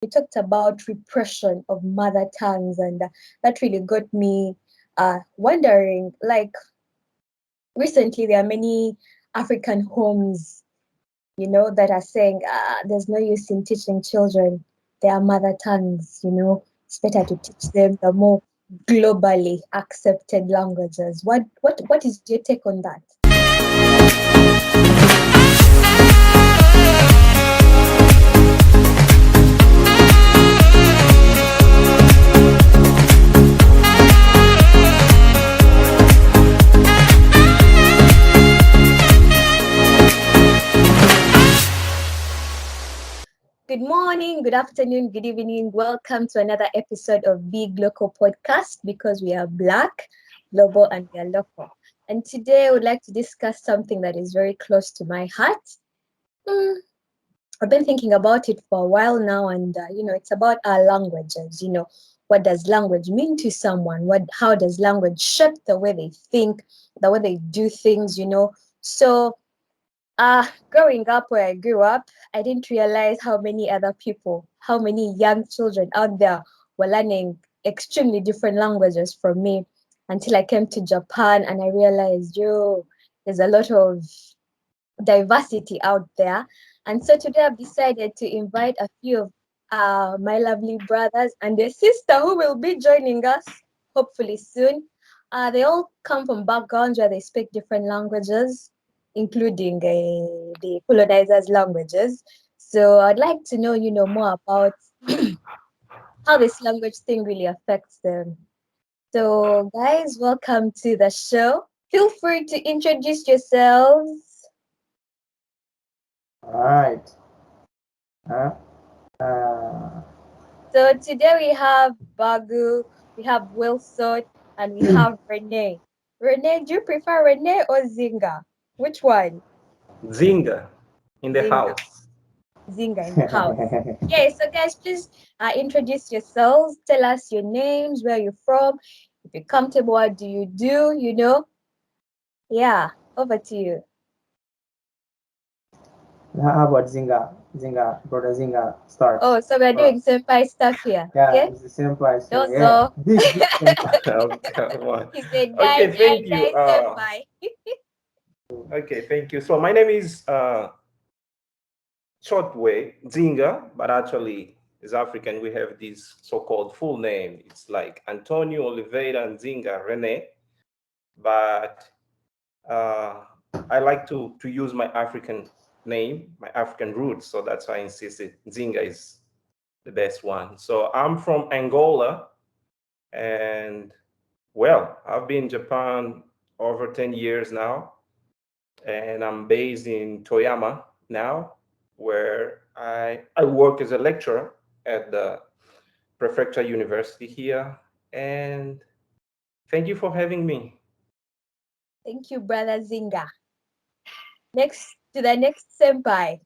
we talked about repression of mother tongues, and that really got me wondering. Like recently, there are many African homes, that are saying there's no use in teaching children their mother tongues. It's better to teach them the more globally accepted languages. What is your take on that? Good morning, good afternoon, good evening. Welcome to another episode of Big Local Podcast, because we are Black, global, and we are local. And today I would like to discuss something that is very close to my heart. I've been thinking about it for a while now, and it's about our languages. What does language mean to someone? How does language shape the way they think, the way they do things? So growing up where I grew up, I didn't realize how many other people, how many young children out there were learning extremely different languages from me, until I came to Japan and I realized, there's a lot of diversity out there. And so today I've decided to invite a few of my lovely brothers and their sister who will be joining us hopefully soon. They all come from backgrounds where they speak different languages, including the colonizers' languages. So I'd like to know, more about how this language thing really affects them. So, guys, welcome to the show. Feel free to introduce yourselves. All right. Uh, uh, So today we have Bagou, we have Wilson, and we have Renee. Renee, do you prefer Renee or Zinga? Which one? Nzinga in the Zinga. house. Zinga in the house. Okay, so guys, please introduce yourselves. Tell us your names, where you're from. If you're comfortable, what do you do? Yeah, over to you. how about Zinga? Brother Zinga starts. Oh, so we're Oh, doing senpai stuff here. Yeah, Okay? it's the same price. So Those yeah, are. big senpai. oh, come on. He said, die, Okay, die, thank you. die, senpai. Okay, thank you. So my name is short way Nzinga, but actually is African. We have this so-called full name. It's like Antonio Oliveira Nzinga Rene, but uh, I like to use my African name, my African roots. So that's why I insisted Nzinga is the best one. So I'm from Angola, and well, I've been in Japan over 10 years now, and I'm based in Toyama now, where I work as a lecturer at the Prefecture University here. And thank you for having me. Thank you, brother Zinga. Next to the next senpai.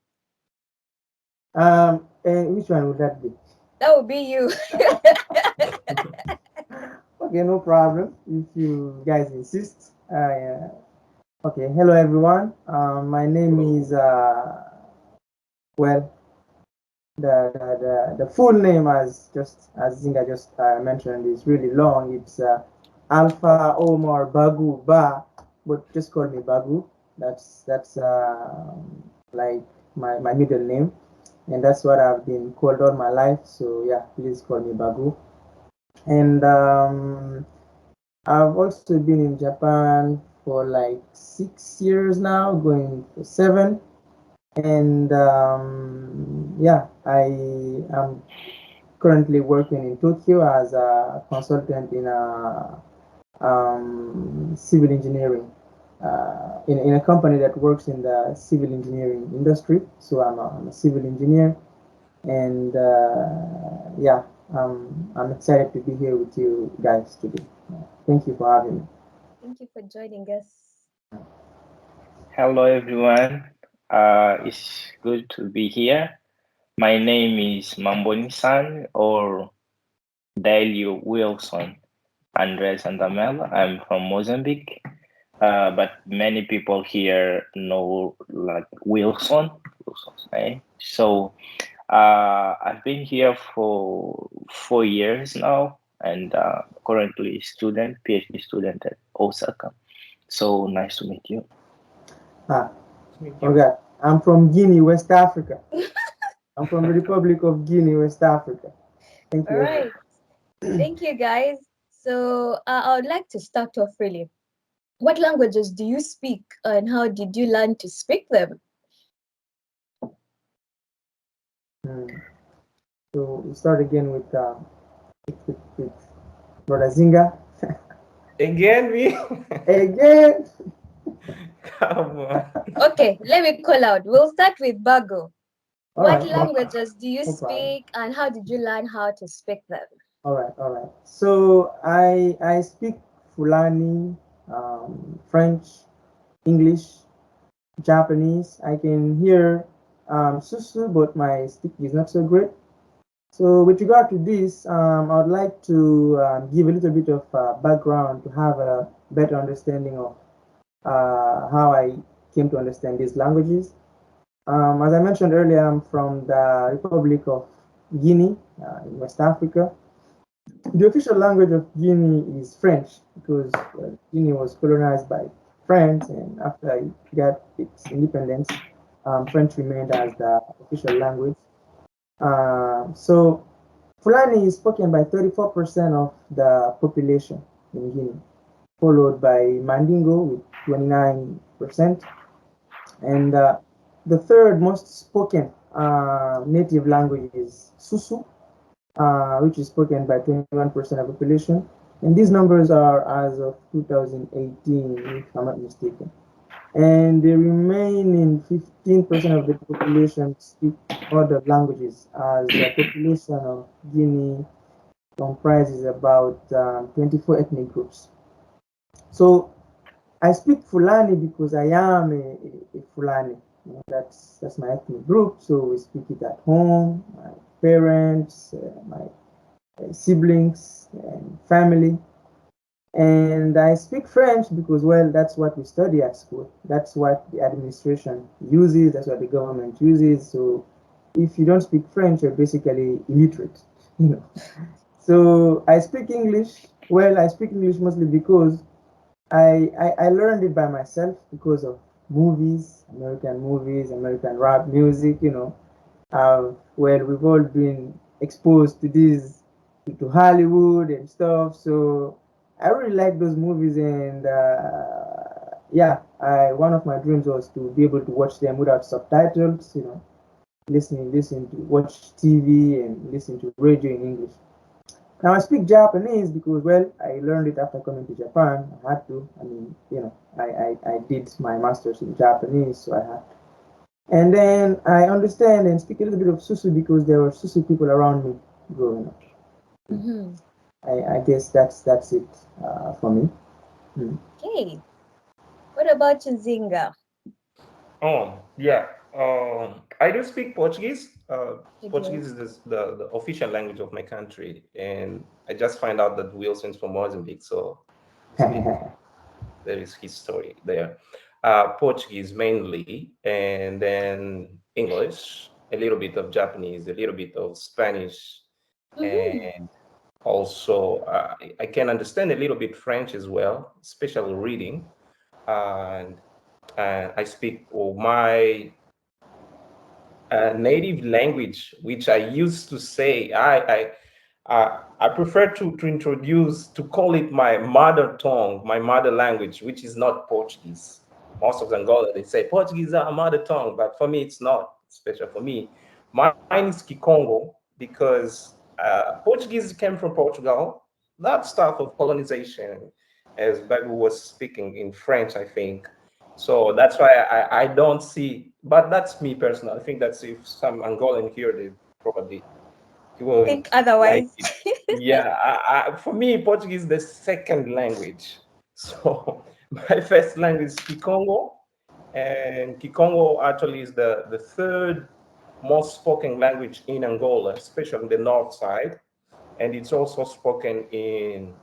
And which one would that be? That would be you. Okay, no problem. If you guys insist. Yeah. Okay. Hello, everyone. My name is well, the full name, as Zinga just mentioned, is really long. It's Alpha Omar Bagu Ba, but just call me Bagu. That's like my middle name, and that's what I've been called all my life. So yeah, please call me Bagu. And I've also been in Japan for like 6 years now, going for seven. And yeah, I am currently working in Tokyo as a consultant in a civil engineering, in a company that works in the civil engineering industry. So I'm a civil engineer, and yeah, I'm excited to be here with you guys today. Thank you for having me. Thank you for joining us. Hello everyone. It's good to be here. My name is Mamboni-san or Dalio Wilson Andres Andamel. I'm from Mozambique, but many people here know like Wilson's name. So I've been here for 4 years now, and currently student, PhD student at Osaka. So nice to meet you. Ah, okay. I'm from Guinea, West Africa. I'm from the Republic of Guinea, West Africa. Thank All you. right. Thank you, guys. So I would like to start off really. What languages do you speak and how did you learn to speak them? So we start again with Brother Zinga. Again, me? Again. Come on. Okay, let me call out. We'll start with Bagou. All What right. languages do you No problem. speak and how did you learn how to speak them? All right. All right. So I speak Fulani, French, English, Japanese. I can hear Susu, but my speak is not so great. So with regard to this, I would like to give a little bit of background to have a better understanding of how I came to understand these languages. As I mentioned earlier, I'm from the Republic of Guinea in West Africa. The official language of Guinea is French because Guinea was colonized by France, and after it got its independence, French remained as the official language. So Fulani is spoken by 34% of the population in Guinea, followed by Mandingo with 29%. And the third most spoken native language is Susu, which is spoken by 21% of the population. And these numbers are as of 2018, if I'm not mistaken. And the remaining 15% of the population speak other languages, as the population of Guinea comprises about 24 ethnic groups. So I speak Fulani because I am a Fulani. That's my ethnic group, so we speak it at home. My parents, my siblings, and family. And I speak French because, well, that's what we study at school. That's what the administration uses. That's what the government uses. So if you don't speak French, you're basically illiterate. You know. So I speak English. Well, I speak English mostly because I learned it by myself because of movies, American rap music, well, we've all been exposed to these, to Hollywood and stuff. So I really like those movies, and yeah, one of my dreams was to be able to watch them without subtitles, listen to watch TV and listen to radio in English. Now I speak Japanese because, well, I learned it after coming to Japan. I had to. I mean, I did my master's in Japanese, so I had to. And then I understand and speak a little bit of Susu because there were Susu people around me growing up. Mm-hmm. I guess that's it for me. Okay. What about you, Zinga? Yeah. I do speak Portuguese. You do. Portuguese is the official language of my country, and I just find out that Wilson's from Mozambique, so there is history there. Portuguese mainly, and then English, a little bit of Japanese, a little bit of Spanish, Mm-hmm. and also I can understand a little bit French as well, especially reading. And I speak my native language, which I used to say I prefer to introduce to call it my mother tongue, my mother language, which is not Portuguese. Most of Angola they say Portuguese is our mother tongue, but for me it's not. Especially for me, mine is Kikongo because Portuguese came from Portugal. That stuff of colonization, as Bagou was speaking in French, I think. So that's why I don't see, but that's me personally. I think that's if some Angolan here, they probably Think won't like otherwise. it. Yeah, for me, Portuguese is the second language. So my first language is Kikongo, and Kikongo actually is the third most spoken language in Angola, especially on the north side, and it's also spoken in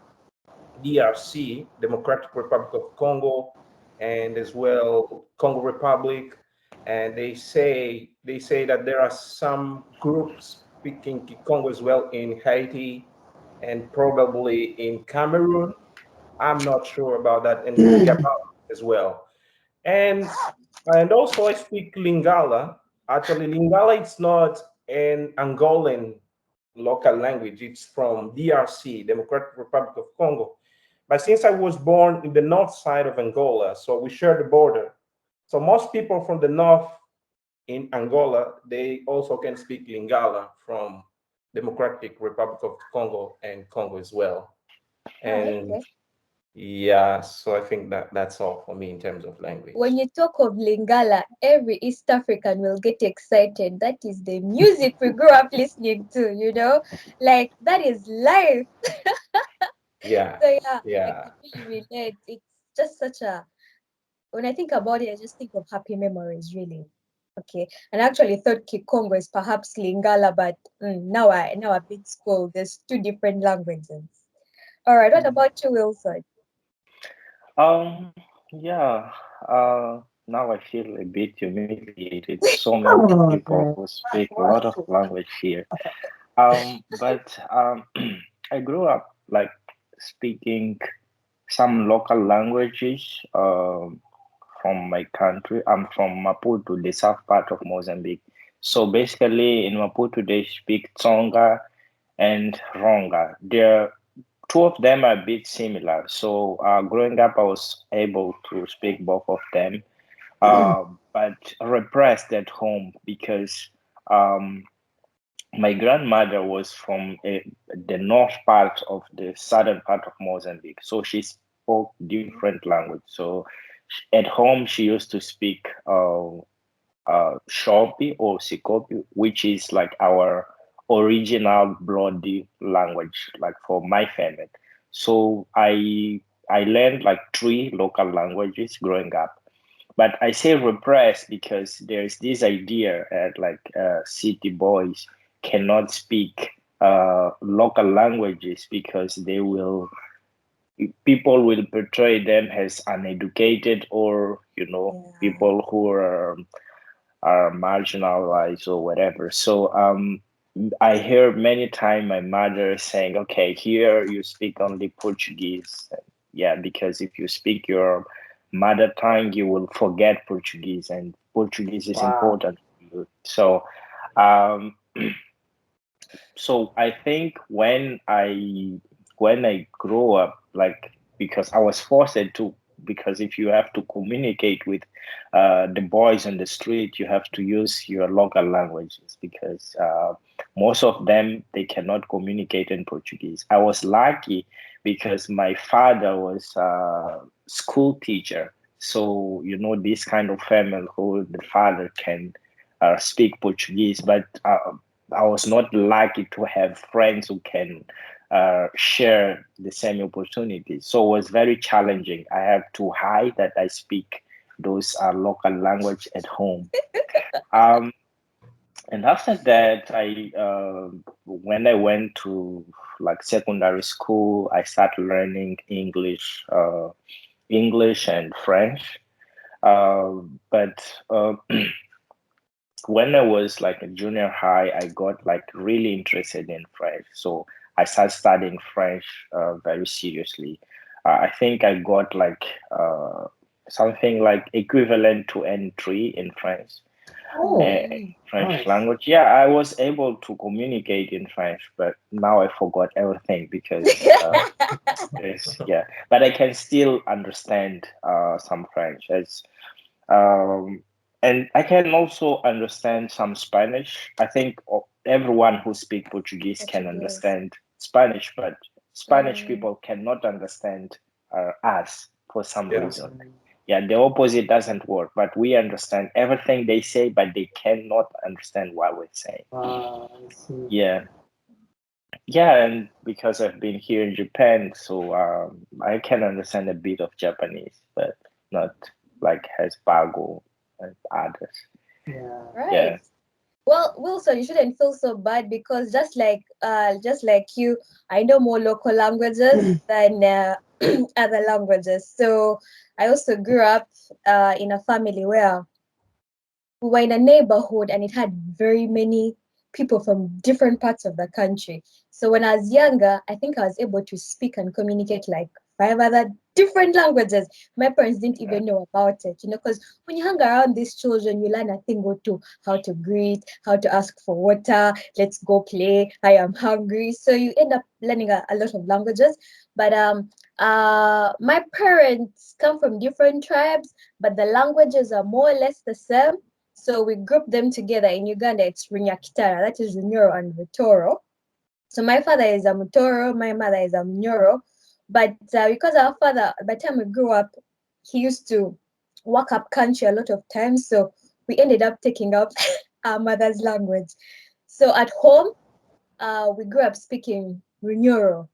DRC, Democratic Republic of Congo, and as well Congo Republic. and they say that there are some groups speaking Kikongo as well in Haiti and probably in Cameroon. I'm not sure about that, and Gabon as well. And and also I speak Lingala. Actually, Lingala it's not an Angolan local language. It's from DRC, Democratic Republic of Congo. But since I was born in the north side of Angola, so we share the border. So most people from the north in Angola, they also can speak Lingala from Democratic Republic of Congo and Congo as well. Oh, And okay. yeah, so I think that that's all for me in terms of When language. you talk of Lingala, every East African will get excited. That is the music we grew up listening to, like that is life. Yeah, So yeah, I yeah. can really relate. It's just such a when I think about it, I just think of happy memories, really. Okay, and I actually thought Kikongo is perhaps Lingala, but now I've been schooled. There's two different languages. All right, what about you, Wilson? Um, yeah. Now I feel a bit humiliated. So Come many on, people man. who speak a lot What? of language here. But I grew up like speaking some local languages from my country. I'm from Maputo, the south part of Mozambique. So basically, in Maputo, they speak Tsonga and Ronga. They're two of them are a bit similar. So growing up, I was able to speak both of them, but repressed at home because um, my grandmother was from the north part of the southern part of Mozambique. So she spoke different language. So at home, she used to speak Shopi or Sikopi, which is like our original bloody language, like for my family. So I learned like three local languages growing up. But I say repressed because there's this idea that city boys cannot speak local languages because they will people will portray them as uneducated or Yeah. people who are marginalized or whatever. So I hear many times my mother saying, "Okay, here you speak only Portuguese." Yeah, because if you speak your mother tongue, you will forget Portuguese, and Portuguese is Wow. important to you. So, um, so I think when I grow up, like because I was forced to, because if you have to communicate with the boys on the street, you have to use your local languages because most of them they cannot communicate in Portuguese. I was lucky because my father was a school teacher, so this kind of family who the father can speak Portuguese, but I was not lucky to have friends who can share the same opportunities. So it was very challenging. I have to hide that I speak those local language at home. Um, and after that, when I went to like secondary school, I started learning English and French. But when I was like a junior high, I got like really interested in French. So I started studying French very seriously. I think I got like something like equivalent to N3 in French. Oh, uh, Mm. French nice. language. Yeah, I was able to communicate in French, but now I forgot everything because yeah, but I can still understand some French. Um, and I can also understand some Spanish. I think everyone who speaks Portuguese can Portuguese. understand Spanish, but Spanish Mm. people cannot understand us for some Yeah. reason. Yeah, the opposite doesn't work, but we understand everything they say, but they cannot understand what we're saying. I see. Yeah, yeah, and because I've been here in Japan, so I can understand a bit of Japanese, but not like as Bagou and others. Yeah. Right. Yeah. Well, Wilson, you shouldn't feel so bad because just like you, I know more local languages than other languages. So I also grew up in a family where we were in a neighborhood and it had very many people from different parts of the country. So when I was younger, I think I was able to speak and communicate like 5 other different languages. My parents didn't even know about it, because when you hang around these children, you learn a thing or two, how to greet, how to ask for water, let's go play, I am hungry. So you end up learning a lot of languages. But my parents come from different tribes, but the languages are more or less the same. So we group them together. In Uganda, it's Runyakitara, that is Runyoro and Rutoro. So my father is a Mutoro, my mother is a Mnyoro. But because our father, by the time we grew up, he used to walk up country a lot of times. So we ended up taking up our mother's language. So at home, we grew up speaking Runyoro.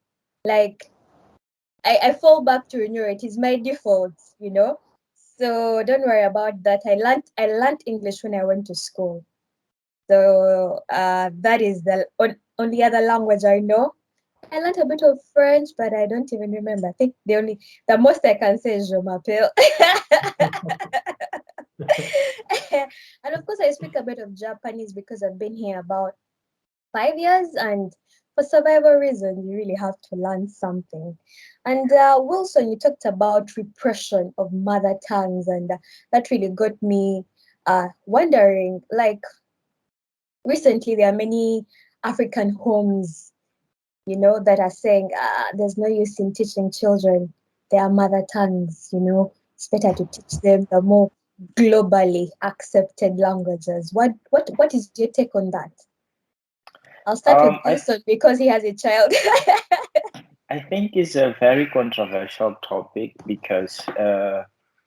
Like, I fall back to Runyoro. It is my default. So don't worry about that. I learned English when I went to school. So that is the only other language I know. I learned a bit of French, but I don't even remember. I think the most I can say is Je m'appelle. And of course, I speak a bit of Japanese because I've been here about 5 years, and for survival reasons, you really have to learn something. And Wilson, you talked about repression of mother tongues, and that really got me wondering, like, recently there are many African homes, that are saying there's no use in teaching children their mother tongues. It's better to teach them the more globally accepted languages. What is your take on that? I'll start with I Wilson because he has a child. I think it's a very controversial topic because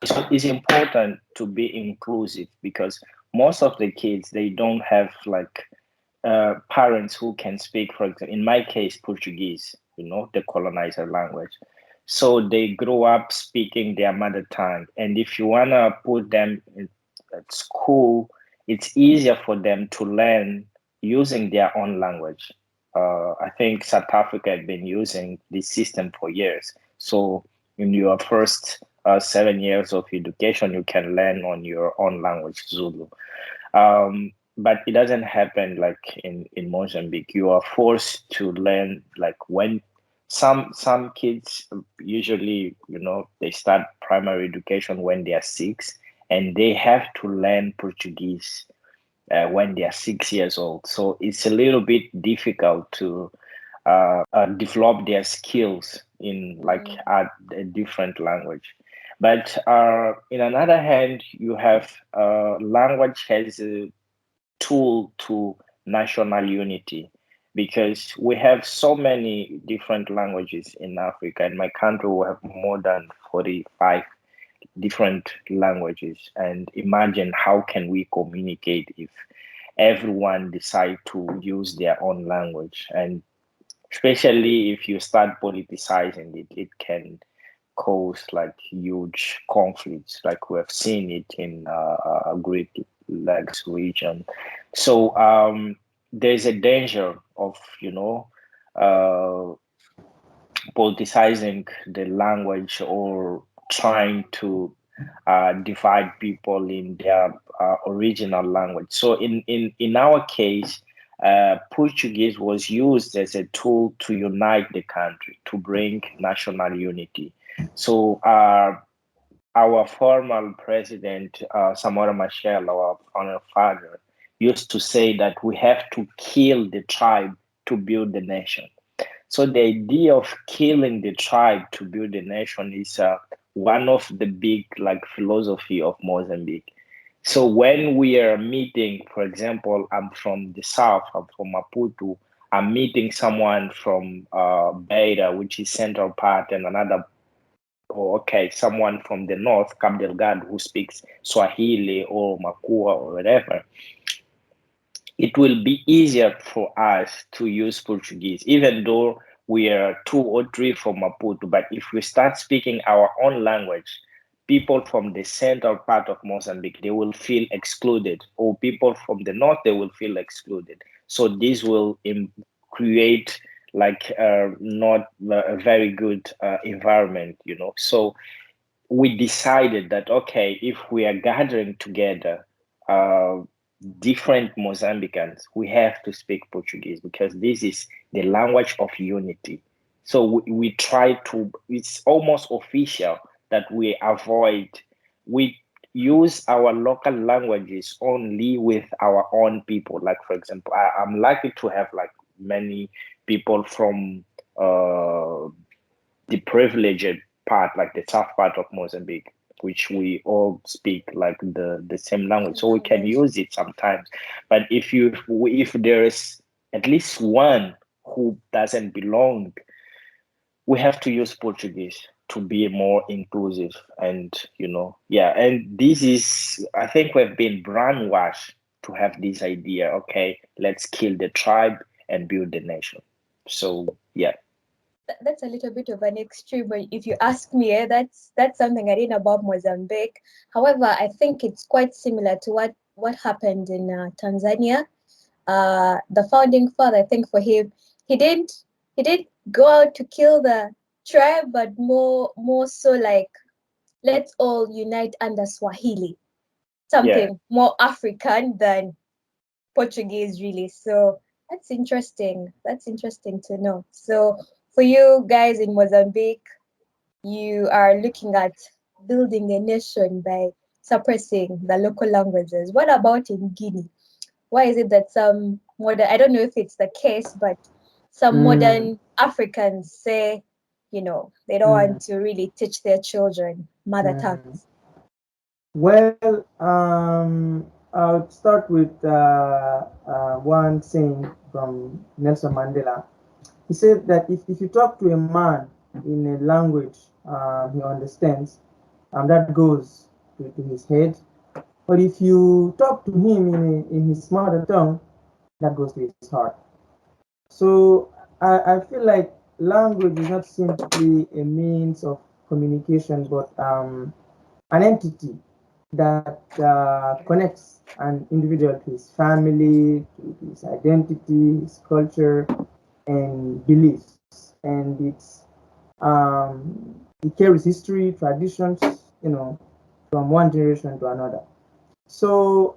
it's important to be inclusive because most of the kids they don't have like parents who can speak, for example, in my case, Portuguese, the colonizer language. So they grow up speaking their mother tongue. And if you want to put them at school, it's easier for them to learn using their own language. I think South Africa has been using this system for years. So in your first 7 years of education, you can learn on your own language, Zulu. But it doesn't happen like in Mozambique. You are forced to learn like when some kids usually they start primary education when they are 6 and they have to learn Portuguese when they are 6 years old. So it's a little bit difficult to develop their skills in like a different language. But in another hand, you have language has a tool to national unity because we have so many different languages in Africa. In my country, we have more than 45 different languages. And imagine how can we communicate if everyone decide to use their own language, and especially if you start politicizing it, it can cause like huge conflicts, like we have seen it in Great Lakes region. So there's a danger of uh, politicizing the language or trying to divide people in their original language. So in our case, Portuguese was used as a tool to unite the country, to bring national unity. So our former president, Samora Machel, our father, used to say that we have to kill the tribe to build the nation. So the idea of killing the tribe to build a nation is one of the big like philosophy of Mozambique. So when we are meeting, for example, I'm from the south, I'm from Maputo, I'm meeting someone from Beira, which is central part, and another, someone from the north, Cabo Delgado, who speaks Swahili or Makua or whatever. It will be easier for us to use Portuguese, even though we are 2 or 3 from Maputo. But if we start speaking our own language, people from the central part of Mozambique, they will feel excluded, or people from the north, they will feel excluded. So this will create like not a very good environment, So we decided that, okay, if we are gathering together, different Mozambicans, we have to speak Portuguese because this is the language of unity. So we try to, it's almost official that we avoid, we use our local languages only with our own people. Like, for example, I'm lucky to have like many people from the privileged part, like the south part of Mozambique, which we all speak like the same language, so we can use it sometimes. But if there is at least one who doesn't belong, we have to use Portuguese to be more inclusive. And yeah, and this is, I think we've been brainwashed to have this idea, okay, let's kill the tribe and build the nation. So yeah. That's a little bit of an extreme, but if you ask me, that's something I didn't know about Mozambique. However, I think it's quite similar to what happened in Tanzania. The founding father, I think for him, he didn't go out to kill the tribe, but more so like, let's all unite under Swahili, something more African than Portuguese, really. So that's interesting. That's interesting to know. So for you guys in Mozambique, you are looking at building a nation by suppressing the local languages. What about in Guinea? Why is it that some modern, I don't know if it's the case, but some modern Africans say, they don't want to really teach their children mother tongues? Well, I'll start with one saying from Nelson Mandela. He said that if you talk to a man in a language he understands, that goes to his head. But if you talk to him in his mother tongue, that goes to his heart. So I feel like language is not simply a means of communication, but an entity that connects an individual to his family, to his identity, his culture, and beliefs. And it carries history, traditions, from one generation to another. So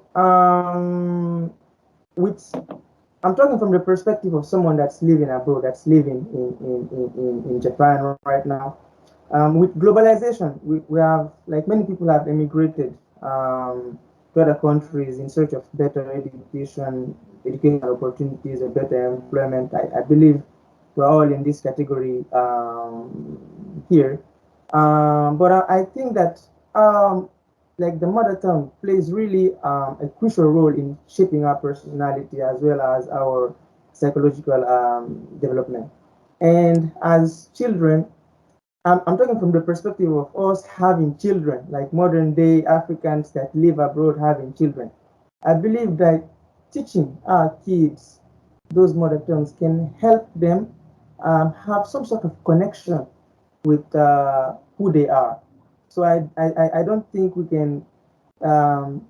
with I'm talking from the perspective of someone that's living abroad, that's living in Japan right now. With globalization, we have, like many people have emigrated to other countries in search of better educational opportunities, a better employment. I believe we're all in this category here. But I think that like the mother tongue plays really a crucial role in shaping our personality as well as our psychological development. And as children, I'm talking from the perspective of us having children, like modern day Africans that live abroad having children. I believe that teaching our kids those mother tongues can help them have some sort of connection with who they are. So I don't think we can, um,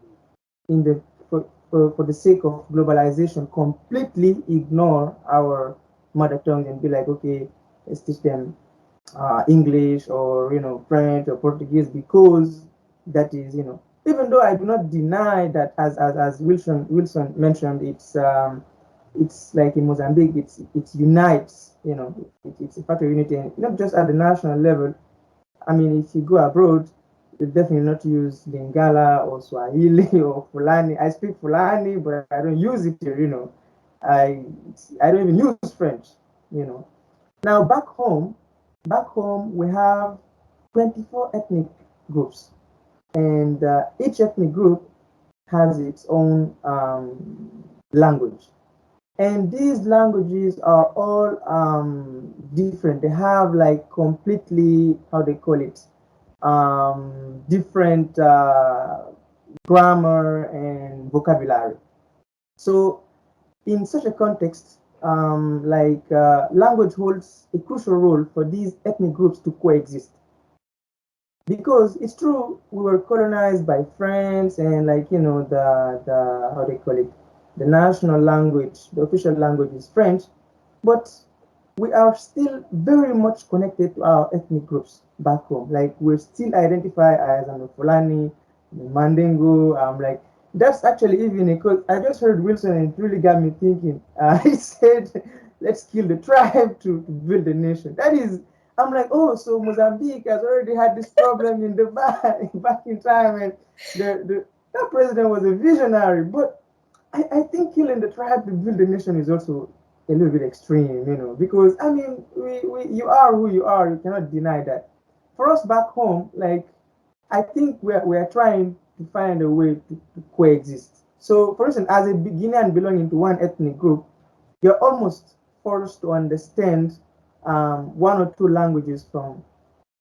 in the for the sake of globalization, completely ignore our mother tongue and be like, okay, let's teach them English or French or Portuguese, because that is, even though I do not deny that, as Wilson mentioned, it's like in Mozambique, it unites, it's a part of unity, and not just at the national level. I mean, if you go abroad, you definitely not use Lingala or Swahili or Fulani. I speak Fulani, but I don't use it here. I I don't even use French. Now back home we have 24 ethnic groups, and each ethnic group has its own language. And these languages are all different. They have like completely, how they call it, different grammar and vocabulary. So in such a context, language holds a crucial role for these ethnic groups to coexist. Because it's true, we were colonized by France, and the how they call it, the national language, the official language is French, but we are still very much connected to our ethnic groups back home. Like, we still identify as Fulani, Mandingo, like That's actually even because I just heard Wilson and it really got me thinking. He said, let's kill the tribe to build a nation. That is, I'm like, oh, so Mozambique has already had this problem in the back in time, and that president was a visionary. But I think killing the tribe to build a nation is also a little bit extreme, because I mean, you are who you are. You cannot deny that. For us back home, like I think we're trying to find a way to coexist. So, for instance, as a Guinean belonging to one ethnic group, you're almost forced to understand one or two languages from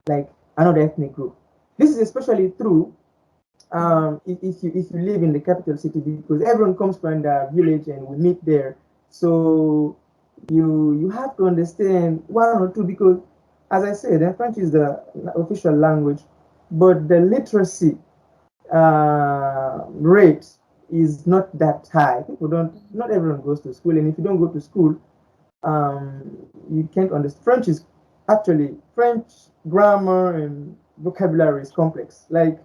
like another ethnic group. This is especially true if you live in the capital city because everyone comes from the village and we meet there. So you have to understand one or two because, as I said, French is the official language, but the literacy rate is not that high. People don't. Not everyone goes to school, and if you don't go to school, you can't understand. French is actually French grammar and vocabulary is complex. Like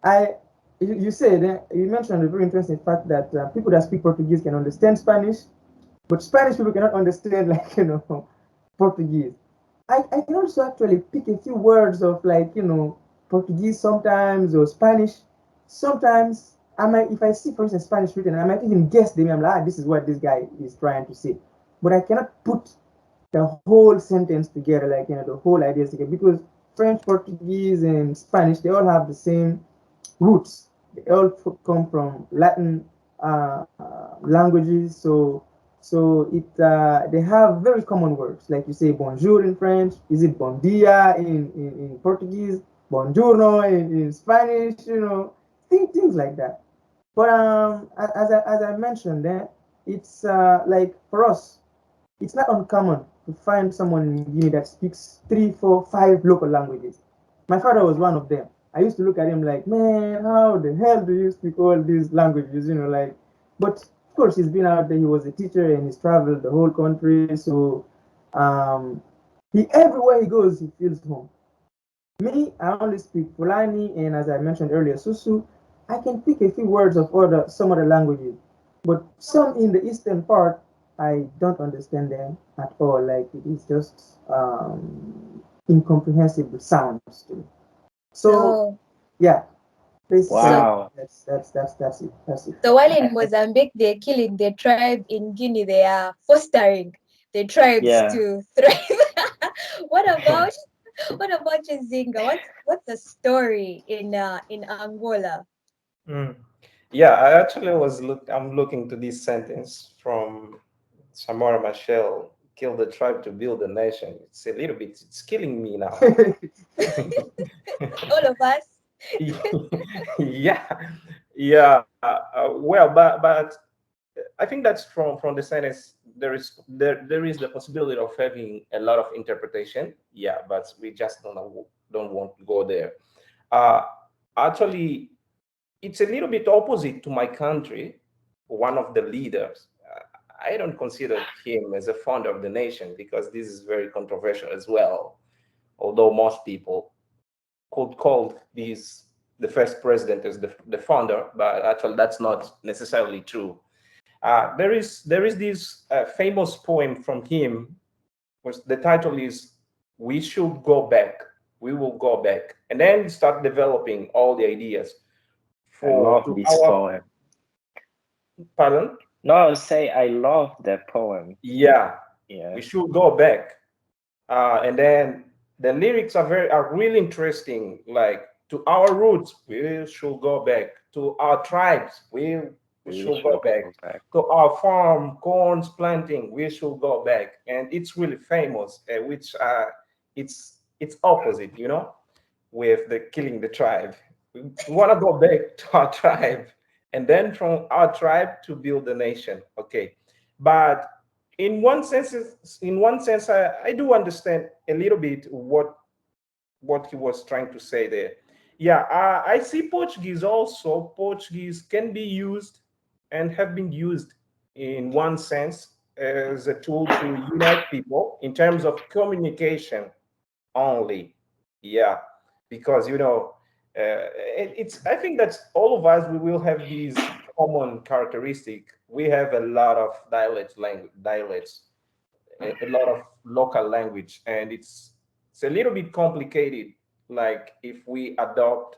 I, you said you mentioned a very interesting fact that people that speak Portuguese can understand Spanish, but Spanish people cannot understand like Portuguese. I can also actually pick a few words of like Portuguese sometimes or Spanish. Sometimes I might, if I see for instance Spanish written, I might even guess the name. I'm like, this is what this guy is trying to say, but I cannot put the whole sentence together, like the whole ideas together, because French, Portuguese, and Spanish they all have the same roots. They all come from Latin languages, so they have very common words, like you say bonjour in French. Is it bon dia in Portuguese? Buongiorno in Spanish. Things like that. But as I mentioned, it's like for us, it's not uncommon to find someone in Guinea that speaks three, four, five local languages. My father was one of them. I used to look at him like, man, how the hell do you speak all these languages? Like, but of course, he's been out there. He was a teacher and he's traveled the whole country. So, he everywhere he goes, he feels home. Me, I only speak Fulani, and as I mentioned earlier, Susu. I can pick a few words of some other languages, but some in the eastern part, I don't understand them at all. Like it is just incomprehensible sounds to me. So So, yeah, basically so, Wow. that's it. That's it. so while in Mozambique they're killing the tribe, in Guinea they are fostering the tribes Yeah. to thrive. what about what about Nzinga? What's the story in Angola? Mm. Yeah, I actually I'm looking to this sentence from Samora Machel, kill the tribe to build a nation. It's a little bit, it's killing me now. All of us. Yeah, yeah. Well, but I think that's from the sentence. There is the possibility of having a lot of interpretation. Yeah, but we just don't want to go there. Uh, Actually, it's a little bit opposite to my country. One of the leaders. I don't consider him as a founder of the nation because this is very controversial as well. Although most people could call this the first president as the founder, but actually that's not necessarily true. There is this famous poem from him, which the title is "We Should Go Back." We will go back, and then start developing all the ideas I for love to this our poem. pardon. No, say I love that poem. Yeah, Yeah. we should go back. And then the lyrics are really interesting. Like to our roots, we should go back. To our tribes, we We should go should back. go back. To our farm, corns planting, we should go back. And it's really famous, which it's opposite, with the killing the tribe. We want to go back to our tribe, and then from our tribe to build a nation. Okay, but in one sense, I do understand a little bit what he was trying to say there. Yeah, I see Portuguese also. Portuguese can be used and have been used in one sense as a tool to unite people in terms of communication only. Yeah, because it's. I think that all of us we will have these common characteristic. We have a lot of dialects, a lot of local language, and it's a little bit complicated. Like if we adopt,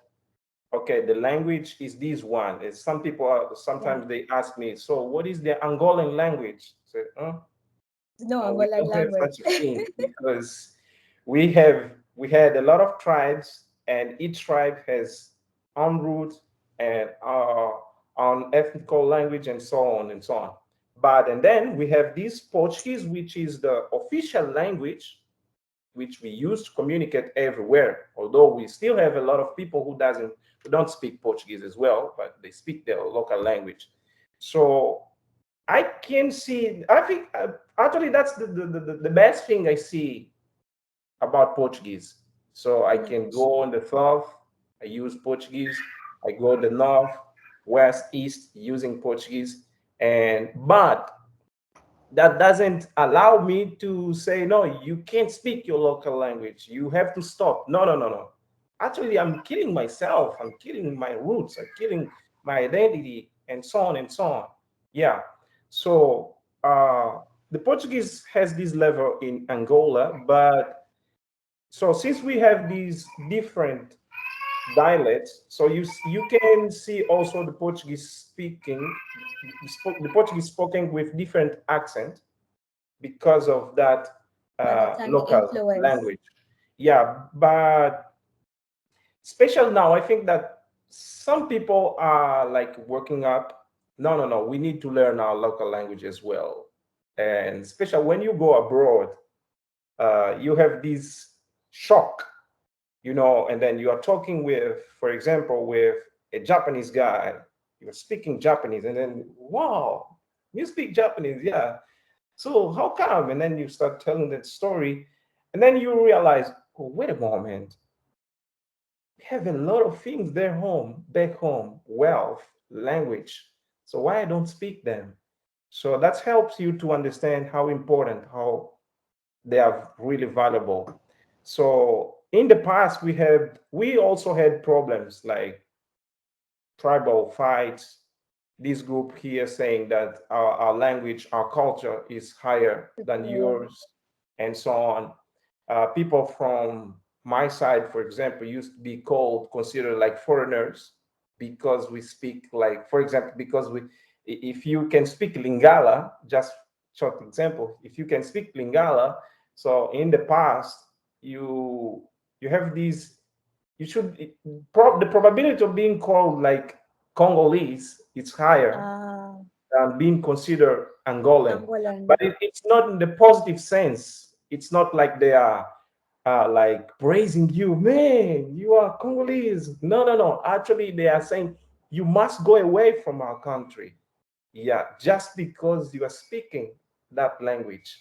okay, the language is this one. Some people Yeah. sometimes they ask me, so what is the Angolan language? So, No we Angolan don't have language. such a thing because we had a lot of tribes, and each tribe has own root and on ethnical language and so on and so on. But and then we have this Portuguese, which is the official language which we use to communicate everywhere. Although we still have a lot of people who don't speak Portuguese as well, but they speak their local language. So I can see. I think actually that's the best thing I see about Portuguese. So I can Language. go on the south, I use Portuguese. I go the north, west, east using Portuguese, and but that doesn't allow me to say no. You can't speak your local language. You have to stop. No, no, no, no. Actually, I'm killing myself. I'm killing my roots. I'm killing my identity, and so on and so on. Yeah. So the Portuguese has this level in Angola, but so since we have these different dialects, so you can see also the Portuguese speaking, the Portuguese spoken with different accent because of that Mother tongue local influence. language. Yeah, but especially now, I think that some people are like working up. No, no, no. We need to learn our local language as well, and especially when you go abroad, you have this shock, and then you are talking with, for example, with a Japanese guy. You're speaking Japanese, and then wow, you speak Japanese, yeah. So how come? And then you start telling that story, and then you realize, oh, wait a moment, we have a lot of things back home, wealth, language. So why I don't speak them? So that helps you to understand how important, how they are really valuable. So in the past, we also had problems like tribal fights. This group here saying that our language, our culture is higher than Yeah. yours, and so on. People from my side, for example, used to be considered like foreigners because we speak like, for example, if you can speak Lingala, just short example, if you can speak Lingala, so in the past you you have these, you should the probability of being called like Congolese is higher Ah, being considered Angolan. Angolan. But it's not in the positive sense. It's not like they are like praising you, man, you are Congolese. No, no, no. Actually, they are saying you must go away from our country. Yeah, just because you are speaking that language.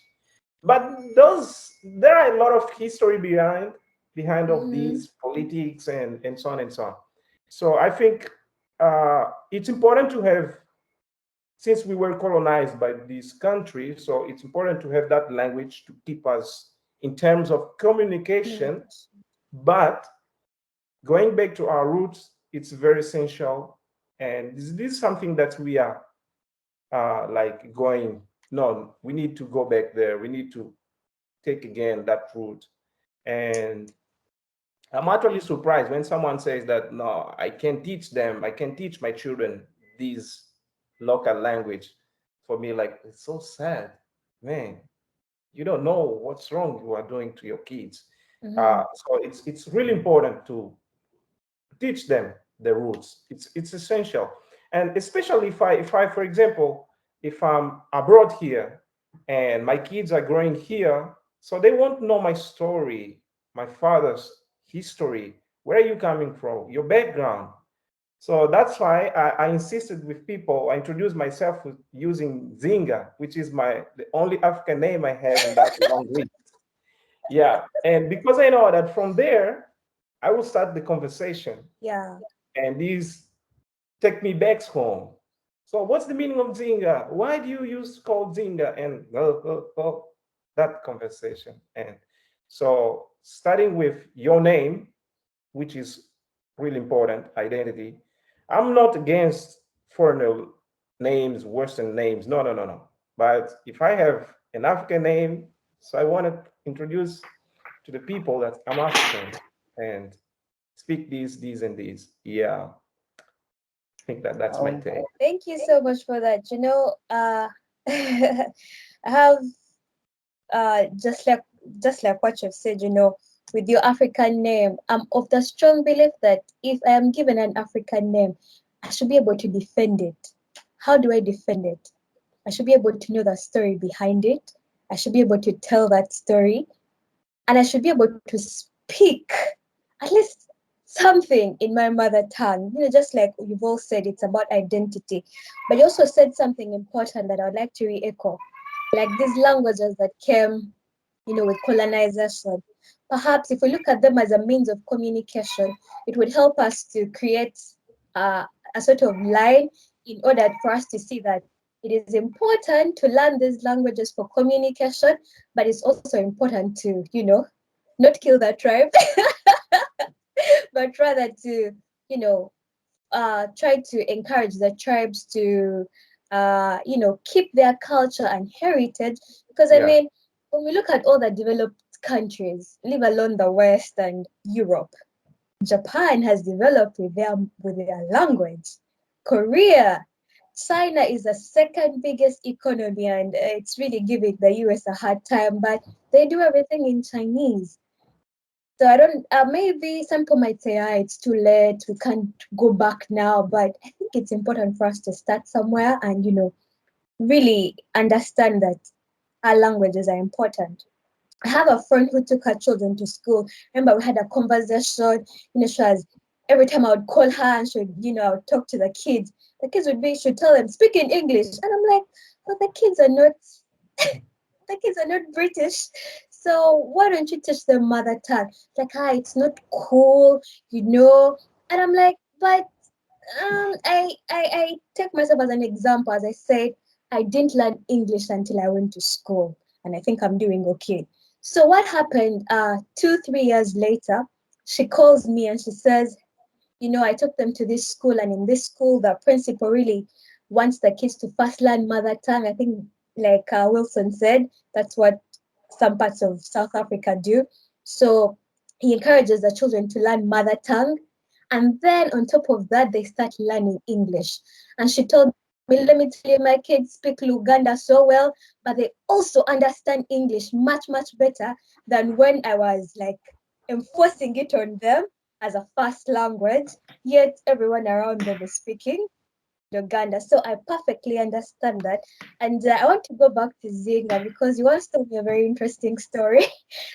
But there are a lot of history behind of Mm-hmm. these politics and so on and so on. So I think it's important to have, since we were colonized by this country, so it's important to have that language to keep us in terms of communication. Communication. But going back to our roots, it's very essential. And this is something that we are like going, no, we need to go back there. We need to take again that root. And I'm actually surprised when someone says that, no, I can teach my children this local language. For me, like, it's so sad. Man, you don't know what's wrong you are doing to your kids. Mm-hmm. So it's really important to teach them the roots. It's essential. And especially if I, for example, if I'm abroad here and my kids are growing here, so they won't know my story, my father's history. Where are you coming from? Your background. So that's why I insisted with people. I introduced myself with using Nzinga, which is the only African name I have in that long list. Yeah, and because I know that from there I will start the conversation, Yeah. and these take me back home. So what's the meaning of Nzinga? Why do you use called Nzinga? And that conversation. And so starting with your name, which is really important, identity. I'm not against foreigner names, Western names. No, no, no, no. But if I have an African name, so I want to introduce to the people that I'm African and speak these, and these. Yeah, I think that's my take. Thank you so much for that. I have just like what you've said, with your African name, I'm of the strong belief that if I am given an African name, I should be able to defend it. How do I defend it? I should be able to know the story behind it. I should be able to tell that story, and I should be able to speak at least something in my mother tongue. Just like you've all said, it's about identity. But you also said something important that I would like to re-echo. Like these languages that came, with colonization. Perhaps if we look at them as a means of communication, it would help us to create a sort of line in order for us to see that it is important to learn these languages for communication, but it's also important to, not kill the tribe, but rather to, try to encourage the tribes to, keep their culture and heritage. Because I Yeah, mean, when we look at all the developed countries, leave alone the West and Europe, Japan has developed with their language. Korea, China is the second biggest economy, and it's really giving the US a hard time, but they do everything in Chinese. So I don't, maybe some people might say, it's too late, we can't go back now, but I think it's important for us to start somewhere and, really understand that our languages are important. I have a friend who took her children to school. Remember, we had a conversation. She was, every time I would call her and I would talk to the kids should tell them, speak in English. And I'm like, well, the kids are not British. So why don't you teach them mother tongue? Like, it's not cool, And I'm like, but I take myself as an example. As I said, I didn't learn English until I went to school, and I think I'm doing okay. So what happened? 2-3 years later, she calls me and she says, I took them to this school, and in this school, the principal really wants the kids to first learn mother tongue. I think, like Wilson said, that's what some parts of South Africa do. So he encourages the children to learn mother tongue. And then on top of that, they start learning English. And she told me, let me tell you, my kids speak Luganda so well, but they also understand English much, much better than when I was like enforcing it on them as a first language, yet everyone around them is speaking Uganda. So I perfectly understand that. And I want to go back to Zinga because you once told me a very interesting story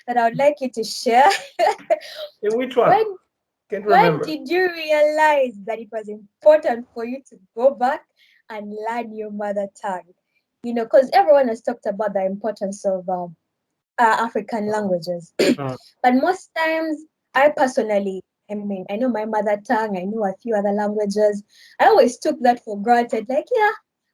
that I would like you to share. in which one? when Can't when remember. did you realize that it was important for you to go back and learn your mother tongue? Because everyone has talked about the importance of African languages. Mm. But most times, I personally, I know my mother tongue, I know a few other languages. I always took that for granted. Like, yeah,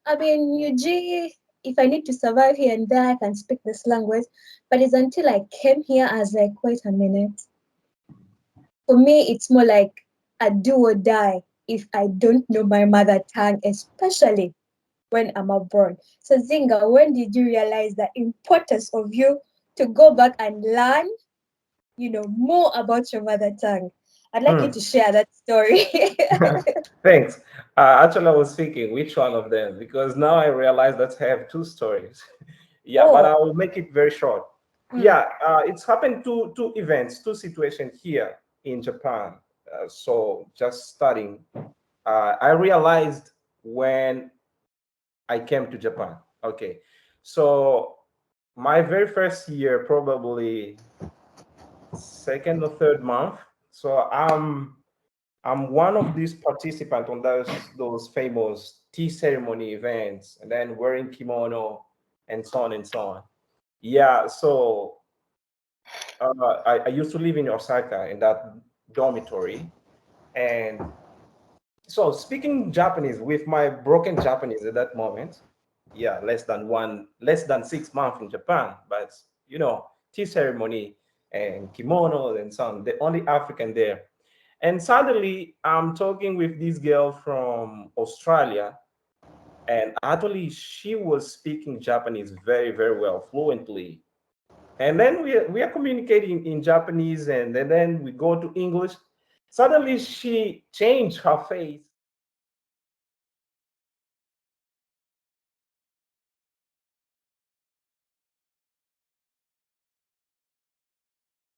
UG, if I need to survive here and there, I can speak this language. But it's until I came here, I was like, wait a minute. For me, it's more like a do or die if I don't know my mother tongue, especially when I'm abroad. So Zinga, when did you realize the importance of you to go back and learn, more about your mother tongue? I'd like you Mm. to share that story. Thanks. Actually, I was thinking which one of them because now I realize that I have two stories. Yeah, but Oh, I will make it very short. mm, Yeah, it's happened two events, two situations here in Japan. So just starting, I realized when I came to Japan. Okay, so my very first year, probably second or third month. So I'm one of these participants on those famous tea ceremony events, and then wearing kimono and so on and so on. Yeah, so I used to live in Osaka in that dormitory, and so speaking Japanese with my broken Japanese at that moment. Yeah, less than 6 months in Japan, but tea ceremony and kimono and so on. The only African there. And suddenly, I'm talking with this girl from Australia, and actually, she was speaking Japanese very, very well, fluently. And then we are communicating in Japanese, and then we go to English. Suddenly, she changed her face